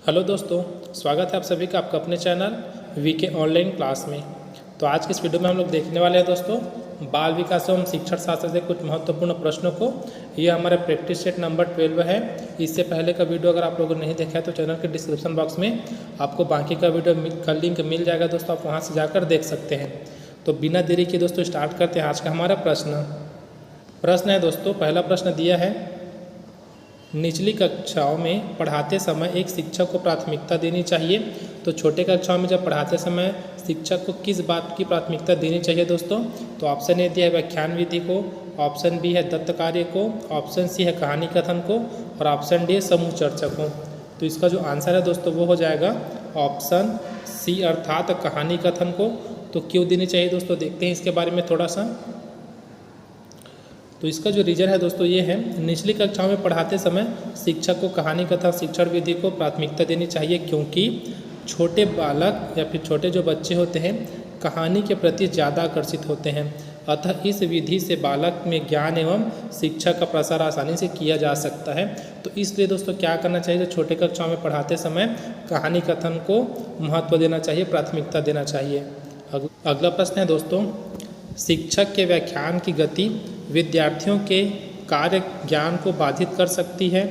Hello दोस्तों, स्वागत है आप सभी का आपका अपने चैनल वीके ऑनलाइन क्लास में। तो आज की इस वीडियो में हम लोग देखने वाले हैं दोस्तों बाल विकास एवं शिक्षण शास्त्र से कुछ महत्वपूर्ण प्रश्नों को। ये हमारे प्रैक्टिस सेट नंबर 12 है। इससे पहले का वीडियो अगर आप लोगों ने नहीं देखा है तो चैनल के डिस्क्रिप्शन बॉक्स में आपको बाकी का वीडियो का लिंक मिल जाएगा दोस्तों, आप वहाँ से जाकर देख सकते हैं। तो बिना देरी के दोस्तों स्टार्ट करते हैं आज का हमारा प्रश्न है दोस्तों। पहला प्रश्न दिया है, निचली कक्षाओं में पढ़ाते समय एक शिक्षक को प्राथमिकता देनी चाहिए। तो छोटे कक्षाओं में जब पढ़ाते समय शिक्षक को किस बात की प्राथमिकता देनी चाहिए दोस्तों? तो ऑप्शन ए दिया है व्याख्यान विधि को, ऑप्शन बी है दत्त कार्य को, ऑप्शन सी है कहानी कथन को और ऑप्शन डी है समूह चर्चा को। तो इसका जो आंसर है दोस्तों वो हो जाएगा ऑप्शन सी अर्थात कहानी कथन को। तो क्यों देनी चाहिए दोस्तों, देखते हैं इसके बारे में थोड़ा सा। तो इसका जो रीजन है दोस्तों ये है, निचली कक्षाओं में पढ़ाते समय शिक्षक को कहानी कथा शिक्षण विधि को प्राथमिकता देनी चाहिए, क्योंकि छोटे बालक या फिर छोटे जो बच्चे होते हैं कहानी के प्रति ज़्यादा आकर्षित होते हैं। अतः इस विधि से बालक में ज्ञान एवं शिक्षा का प्रसार आसानी से किया जा सकता है। तो इसलिए दोस्तों क्या करना चाहिए, तो छोटे कक्षाओं में पढ़ाते समय कहानी कथन को महत्व देना चाहिए, प्राथमिकता देना चाहिए। अगला प्रश्न है दोस्तों, शिक्षक के व्याख्यान की गति विद्यार्थियों के कार्य ज्ञान को बाधित कर सकती है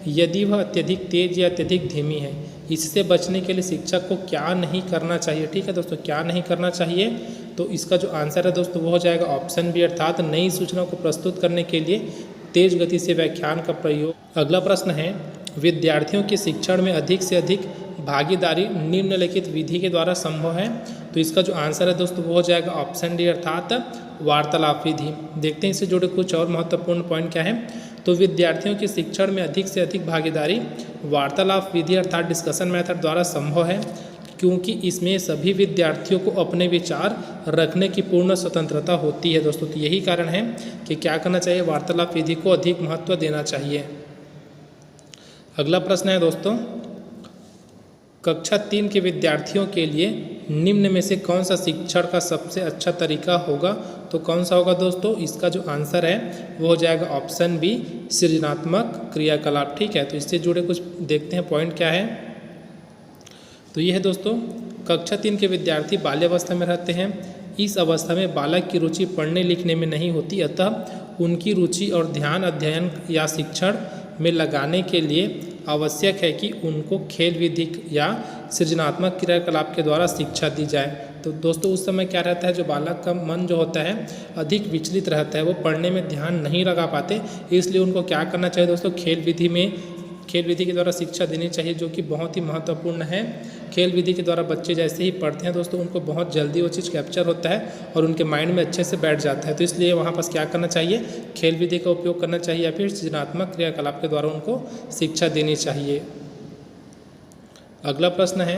यदि वह अत्यधिक तेज या अत्यधिक धीमी है। इससे बचने के लिए शिक्षक को क्या नहीं करना चाहिए? ठीक है दोस्तों, क्या नहीं करना चाहिए? तो इसका जो आंसर है दोस्तों वो हो जाएगा ऑप्शन बी अर्थात नई सूचना को प्रस्तुत करने के लिए तेज गति से व्याख्यान का प्रयोग। अगला प्रश्न है, विद्यार्थियों के शिक्षण में अधिक से अधिक भागीदारी निम्नलिखित विधि के द्वारा संभव है। तो इसका जो आंसर है दोस्तों वो हो जाएगा ऑप्शन डी अर्थात वार्तालाप विधि। देखते हैं इससे जुड़े कुछ और महत्वपूर्ण पॉइंट क्या है। तो विद्यार्थियों के शिक्षण में अधिक से अधिक भागीदारी वार्तालाप विधि अर्थात डिस्कशन मेथड द्वारा संभव है, क्योंकि इसमें सभी विद्यार्थियों को अपने विचार रखने की पूर्ण स्वतंत्रता होती है दोस्तों। तो यही कारण है कि क्या करना चाहिए, वार्तालाप विधि को अधिक महत्व देना चाहिए। अगला प्रश्न है दोस्तों, कक्षा 3 के विद्यार्थियों के लिए निम्न में से कौन सा शिक्षण का सबसे अच्छा तरीका होगा? तो कौन सा होगा दोस्तों? इसका जो आंसर है वो हो जाएगा ऑप्शन बी सृजनात्मक क्रियाकलाप। ठीक है, तो इससे जुड़े कुछ देखते हैं पॉइंट क्या है। तो ये है दोस्तों, कक्षा 3 के विद्यार्थी बाल्यावस्था में रहते हैं। इस अवस्था में बालक की रुचि पढ़ने लिखने में नहीं होती, अतः उनकी रुचि और ध्यान अध्ययन या शिक्षण में लगाने के लिए आवश्यक है कि उनको खेल विधि या सृजनात्मक क्रियाकलाप के द्वारा शिक्षा दी जाए। तो दोस्तों उस समय क्या रहता है, जो बालक का मन जो होता है अधिक विचलित रहता है, वो पढ़ने में ध्यान नहीं लगा पाते, इसलिए उनको क्या करना चाहिए दोस्तों, खेल विधि के द्वारा शिक्षा देनी चाहिए, जो कि बहुत ही महत्वपूर्ण है। खेल विधि के द्वारा बच्चे जैसे ही पढ़ते हैं दोस्तों उनको बहुत जल्दी वो चीज़ कैप्चर होता है और उनके माइंड में अच्छे से बैठ जाता है। तो इसलिए वहाँ पास क्या करना चाहिए, खेल विधि का उपयोग करना चाहिए या फिर सृजनात्मक क्रियाकलाप के द्वारा उनको शिक्षा देनी चाहिए। अगला प्रश्न है,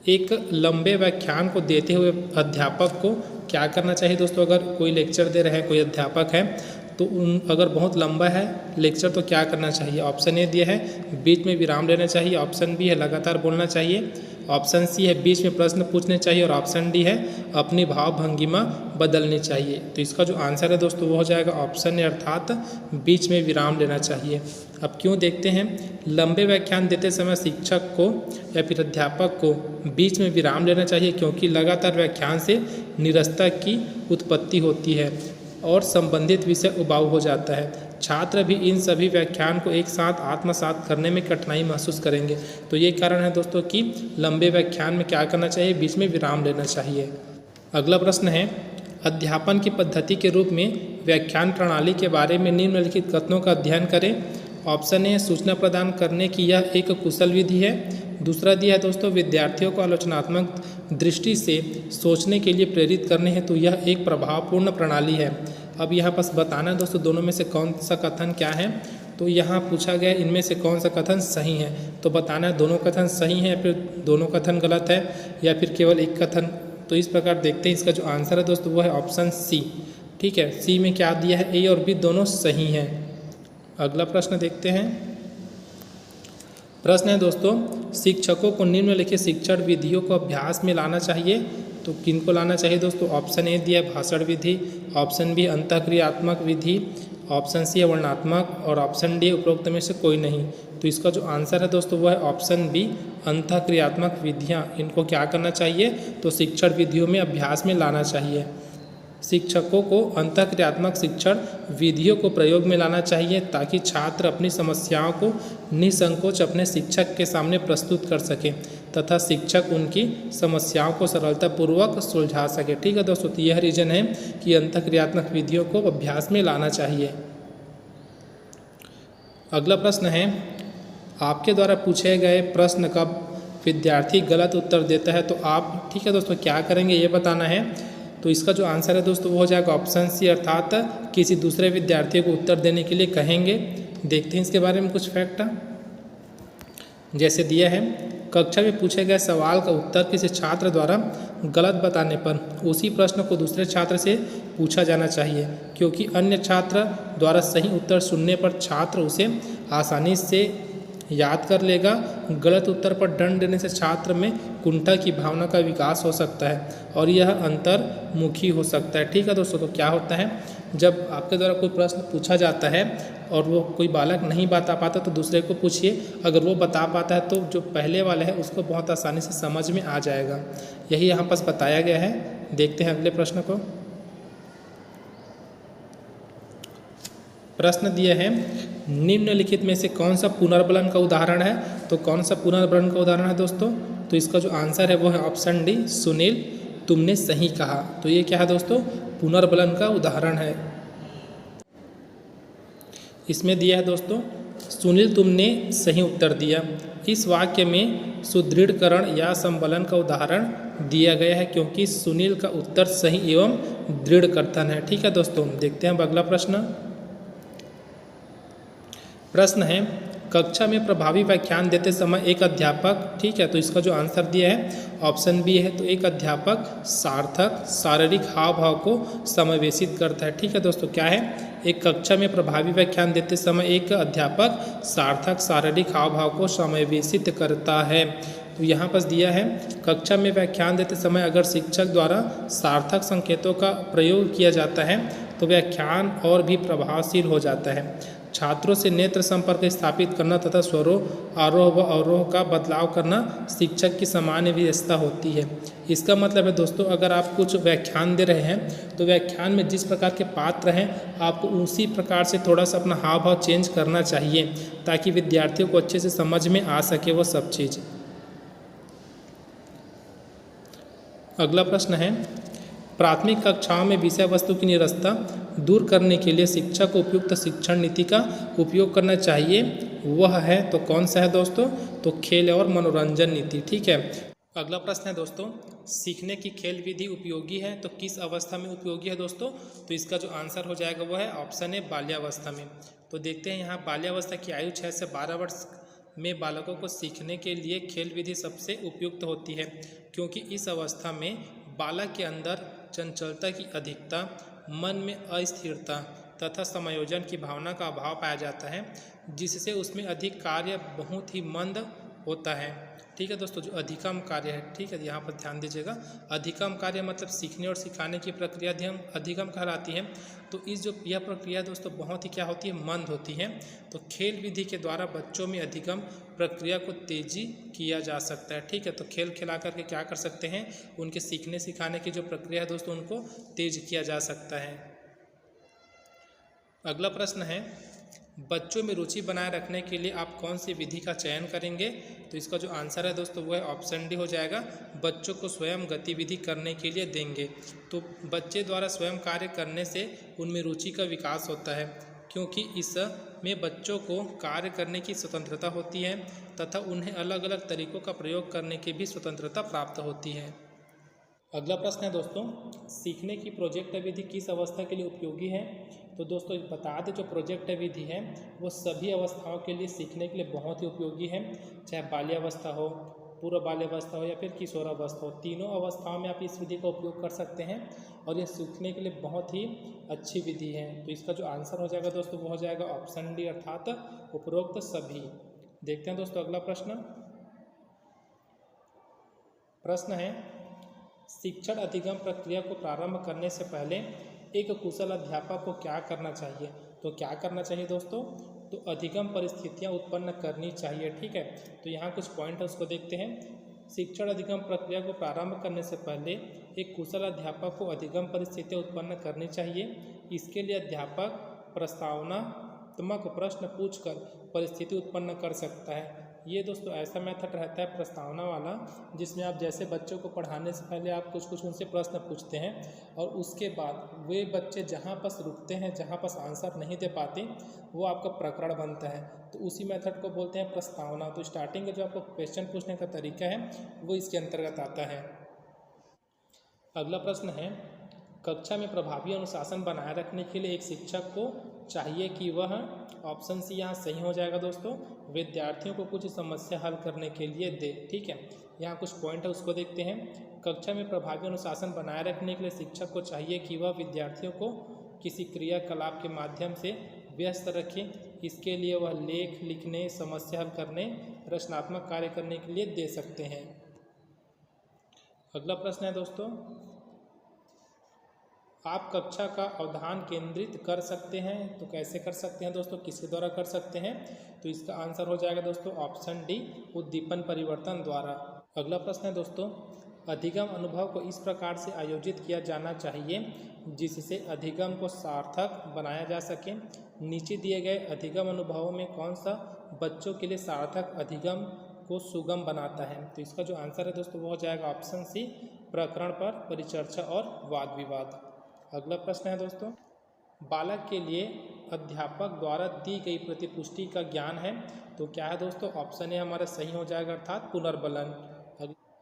एक लंबे व्याख्यान को देते हुए अध्यापक को क्या करना चाहिए दोस्तों? अगर कोई लेक्चर दे रहे हैं, कोई अध्यापक है तो अगर बहुत लंबा है लेक्चर तो क्या करना चाहिए? ऑप्शन ए दिया है बीच में विराम लेना चाहिए, ऑप्शन बी है लगातार बोलना चाहिए, ऑप्शन सी है बीच में प्रश्न पूछने चाहिए और ऑप्शन डी है अपनी भाव भंगिमा बदलनी चाहिए। तो इसका जो आंसर है दोस्तों वो हो जाएगा ऑप्शन ए अर्थात बीच में विराम लेना चाहिए। अब क्यों देखते हैं, लंबे व्याख्यान देते समय शिक्षक को या फिर अध्यापक को बीच में विराम लेना चाहिए, क्योंकि लगातार व्याख्यान से निरस्ता की उत्पत्ति होती है और संबंधित विषय उबाऊ हो जाता है। छात्र भी इन सभी व्याख्यान को एक साथ आत्मसात करने में कठिनाई महसूस करेंगे। तो ये कारण है दोस्तों कि लंबे व्याख्यान में क्या करना चाहिए, बीच में विराम लेना चाहिए। अगला प्रश्न है, अध्यापन की पद्धति के रूप में व्याख्यान प्रणाली के बारे में निम्नलिखित कथनों का अध्ययन करें। ऑप्शन ए सूचना प्रदान करने की यह एक कुशल विधि है। दूसरा दिया है दोस्तों, विद्यार्थियों को आलोचनात्मक दृष्टि से सोचने के लिए प्रेरित करने हेतु यह एक प्रभावपूर्ण प्रणाली है। अब यहाँ पास बताना है दोस्तों दोनों में से कौन सा कथन क्या है। तो यहाँ पूछा गया इनमें से कौन सा कथन सही है, तो बताना है दोनों कथन सही है या फिर दोनों कथन गलत है या फिर केवल एक कथन। तो इस प्रकार देखते हैं, इसका जो आंसर है दोस्तों वो है ऑप्शन सी। ठीक है, सी में क्या दिया है, ए और बी दोनों सही हैं। अगला प्रश्न देखते हैं। प्रश्न है दोस्तों, शिक्षकों को निम्नलिखित शिक्षण विधियों को अभ्यास में लाना चाहिए। तो किनको लाना चाहिए दोस्तों? ऑप्शन ए दिया है भाषण विधि, ऑप्शन बी अंतःक्रियात्मक विधि, ऑप्शन सी है वर्णात्मक और ऑप्शन डी उपरोक्त में से कोई नहीं। तो इसका जो आंसर है दोस्तों वो है ऑप्शन बी, अंतःक्रियात्मक विधियाँ। इनको क्या करना चाहिए, तो शिक्षण विधियों में अभ्यास में लाना चाहिए। शिक्षकों को अंतःक्रियात्मक शिक्षण विधियों को प्रयोग में लाना चाहिए ताकि छात्र अपनी समस्याओं को निसंकोच अपने शिक्षक के सामने प्रस्तुत कर सके तथा शिक्षक उनकी समस्याओं को सरलतापूर्वक सुलझा सके। ठीक है दोस्तों, तो यह रीज़न है कि अंतःक्रियात्मक विधियों को अभ्यास में लाना चाहिए। अगला प्रश्न है, आपके द्वारा पूछे गए प्रश्न का विद्यार्थी गलत उत्तर देता है तो आप, ठीक है दोस्तों, क्या करेंगे ये बताना है। तो इसका जो आंसर है दोस्तों वो हो जाएगा ऑप्शन सी, अर्थात किसी दूसरे विद्यार्थी को उत्तर देने के लिए कहेंगे। देखते हैं इसके बारे में कुछ फैक्ट। जैसे दिया है, कक्षा में पूछे गए सवाल का उत्तर किसी छात्र द्वारा गलत बताने पर उसी प्रश्न को दूसरे छात्र से पूछा जाना चाहिए, क्योंकि अन्य छात्र द्वारा सही उत्तर सुनने पर छात्र उसे आसानी से याद कर लेगा। गलत उत्तर पर दंड देने से छात्र में कुंठा की भावना का विकास हो सकता है और यह अंतर्मुखी हो सकता है। ठीक है दोस्तों, तो क्या होता है, जब आपके द्वारा कोई प्रश्न पूछा जाता है और वो कोई बालक नहीं बता पाता तो दूसरे को पूछिए, अगर वो बता पाता है तो जो पहले वाला है उसको बहुत आसानी से समझ में आ जाएगा। यही यहाँ पास बताया गया है। देखते हैं अगले प्रश्न को। प्रश्न दिया है, निम्नलिखित में से कौन सा पुनर्बलन का उदाहरण है। तो कौन सा पुनर्बलन का उदाहरण है दोस्तों, तो इसका जो आंसर है वो है ऑप्शन डी, सुनील तुमने सही कहा। तो ये क्या है दोस्तों, पुनर्बलन का उदाहरण है। इसमें दिया है दोस्तों, सुनील तुमने सही उत्तर दिया। इस वाक्य में सुदृढ़करण या संबलन का उदाहरण दिया गया है क्योंकि सुनील का उत्तर सही एवं दृढ़ कथन है। ठीक है दोस्तों, देखते हैं अब अगला प्रश्न। प्रश्न है, कक्षा में प्रभावी व्याख्यान देते समय एक अध्यापक, ठीक है, तो इसका जो आंसर दिया है ऑप्शन बी है, तो एक अध्यापक सार्थक शारीरिक हाव भाव को समावेशित करता है। ठीक है दोस्तों, क्या है, एक कक्षा में प्रभावी व्याख्यान देते समय एक अध्यापक सार्थक शारीरिक हाव भाव को समावेशित करता है। तो यहाँ पर दिया है, कक्षा में व्याख्यान देते समय अगर शिक्षक द्वारा सार्थक संकेतों का प्रयोग किया जाता है तो व्याख्यान और भी प्रभावशील हो जाता है। छात्रों से नेत्र संपर्क स्थापित करना तथा स्वरों आरोह व अवरोह का बदलाव करना शिक्षक की सामान्य विशेषता होती है। इसका मतलब है दोस्तों, अगर आप कुछ व्याख्यान दे रहे हैं तो व्याख्यान में जिस प्रकार के पात्र हैं आपको उसी प्रकार से थोड़ा सा अपना हाव भाव चेंज करना चाहिए ताकि विद्यार्थियों को अच्छे से समझ में आ सके वो सब चीज़। अगला प्रश्न है, प्राथमिक कक्षाओं में विषय वस्तु की निरस्तता दूर करने के लिए शिक्षक को उपयुक्त शिक्षण नीति का उपयोग करना चाहिए। वह है, तो कौन सा है दोस्तों, तो खेल और मनोरंजन नीति। ठीक है, अगला प्रश्न है दोस्तों, सीखने की खेल विधि उपयोगी है तो किस अवस्था में उपयोगी है दोस्तों। तो इसका जो आंसर हो जाएगा वो है ऑप्शन ए, बाल्यावस्था में। तो देखते हैं यहाँ, बाल्यावस्था की आयु 6 से 12 वर्ष में बालकों को सीखने के लिए खेल विधि सबसे उपयुक्त होती है, क्योंकि इस अवस्था में बालक के अंदर चंचलता की अधिकता, मन में अस्थिरता तथा समायोजन की भावना का अभाव पाया जाता है, जिससे उसमें अधिक कार्य बहुत ही मंद होता है। ठीक है दोस्तों, जो अधिकम कार्य है, ठीक है, यहाँ पर ध्यान दीजिएगा, अधिकम कार्य मतलब सीखने और सिखाने की प्रक्रिया अधिकम कहलाती है। तो यह प्रक्रिया दोस्तों बहुत ही क्या होती है, मंद होती है। तो खेल विधि के द्वारा बच्चों में अधिकम प्रक्रिया को तेजी किया जा सकता है। ठीक है, तो खेल खिला करके क्या कर सकते हैं, उनके सीखने सिखाने की जो प्रक्रिया है दोस्तों उनको तेज किया जा सकता है। अगला प्रश्न है, बच्चों में रुचि बनाए रखने के लिए आप कौन सी विधि का चयन करेंगे। तो इसका जो आंसर है दोस्तों वो है ऑप्शन डी हो जाएगा, बच्चों को स्वयं गतिविधि करने के लिए देंगे। तो बच्चे द्वारा स्वयं कार्य करने से उनमें रुचि का विकास होता है, क्योंकि इसमें बच्चों को कार्य करने की स्वतंत्रता होती है तथा उन्हें अलग अलग तरीकों का प्रयोग करने की भी स्वतंत्रता प्राप्त होती है। अगला प्रश्न है दोस्तों, सीखने की प्रोजेक्ट विधि किस अवस्था के लिए उपयोगी है। तो दोस्तों बता दें, जो प्रोजेक्ट विधि है वो सभी अवस्थाओं के लिए सीखने के लिए बहुत ही उपयोगी है, चाहे बाल्यावस्था हो, पूर्व बाल्यावस्था हो या फिर किशोरावस्था हो, तीनों अवस्थाओं में आप इस विधि का उपयोग कर सकते हैं और यह सीखने के लिए बहुत ही अच्छी विधि है। तो इसका जो आंसर हो जाएगा दोस्तों वो हो जाएगा ऑप्शन डी, अर्थात उपरोक्त सभी। देखते हैं दोस्तों अगला प्रश्न। प्रश्न है, शिक्षण अधिगम प्रक्रिया को प्रारंभ करने से पहले एक कुशल अध्यापक को क्या करना चाहिए। तो क्या करना चाहिए दोस्तों, तो अधिगम परिस्थितियाँ उत्पन्न करनी चाहिए। ठीक है, तो यहाँ कुछ पॉइंट है उसको देखते हैं। शिक्षण अधिगम प्रक्रिया को प्रारंभ करने से पहले एक कुशल अध्यापक को अधिगम परिस्थितियाँ उत्पन्न करनी चाहिए। इसके लिए अध्यापक प्रस्तावनात्मक प्रश्न पूछकर परिस्थिति उत्पन्न कर सकता है। ये दोस्तों ऐसा मेथड रहता है प्रस्तावना वाला, जिसमें आप जैसे बच्चों को पढ़ाने से पहले आप कुछ उनसे प्रश्न पूछते हैं और उसके बाद वे बच्चे जहाँ पास रुकते हैं, जहाँ पास आंसर नहीं दे पाते, वो आपका प्रकरण बनता है। तो उसी मेथड को बोलते हैं प्रस्तावना। तो स्टार्टिंग का जो आपको क्वेश्चन पूछने का तरीका है वो इसके अंतर्गत आता है। अगला प्रश्न है, कक्षा में प्रभावी अनुशासन बनाए रखने के लिए एक शिक्षक को चाहिए कि वह, ऑप्शन सी यहाँ सही हो जाएगा दोस्तों, विद्यार्थियों को कुछ समस्या हल करने के लिए दे। ठीक है, यहाँ कुछ पॉइंट है उसको देखते हैं। कक्षा में प्रभावी अनुशासन बनाए रखने के लिए शिक्षक को चाहिए कि वह विद्यार्थियों को किसी क्रियाकलाप के माध्यम से व्यस्त रखे। इसके लिए वह लेख लिखने, समस्या हल करने, रचनात्मक कार्य करने के लिए दे सकते हैं। अगला प्रश्न है दोस्तों, आप कक्षा का अवधान केंद्रित कर सकते हैं। तो कैसे कर सकते हैं दोस्तों, किसके द्वारा कर सकते हैं? तो इसका आंसर हो जाएगा दोस्तों ऑप्शन डी, उद्दीपन परिवर्तन द्वारा। अगला प्रश्न है दोस्तों, अधिगम अनुभव को इस प्रकार से आयोजित किया जाना चाहिए जिससे अधिगम को सार्थक बनाया जा सके। नीचे दिए गए अधिगम अनुभवों में कौन सा बच्चों के लिए सार्थक अधिगम को सुगम बनाता है? तो इसका जो आंसर है दोस्तों वो हो जाएगा ऑप्शन सी, प्रकरण पर परिचर्चा और वाद विवाद। अगला प्रश्न है दोस्तों, बालक के लिए अध्यापक द्वारा दी गई प्रतिपुष्टि का ज्ञान है। तो क्या है दोस्तों, ऑप्शन ए हमारा सही हो जाएगा, अर्थात पुनर्बलन।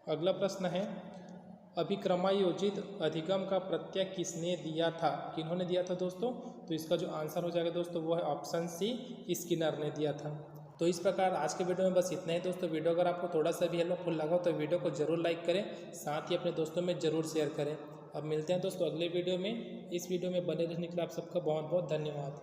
अगला प्रश्न है, अभिक्रमायोजित अधिगम का प्रत्यय किसने दिया था? किन्होंने दिया था दोस्तों? तो इसका जो आंसर हो जाएगा दोस्तों वो है ऑप्शन सी, स्किनर ने दिया था। तो इस प्रकार आज के वीडियो में बस इतना ही दोस्तों। वीडियो अगर आपको थोड़ा सा भी हेल्पफुल लगा तो वीडियो को जरूर लाइक करें, साथ ही अपने दोस्तों में जरूर शेयर करें। अब मिलते हैं दोस्तों अगले वीडियो में। इस वीडियो में बने रहने के लिए आप सबका बहुत बहुत धन्यवाद।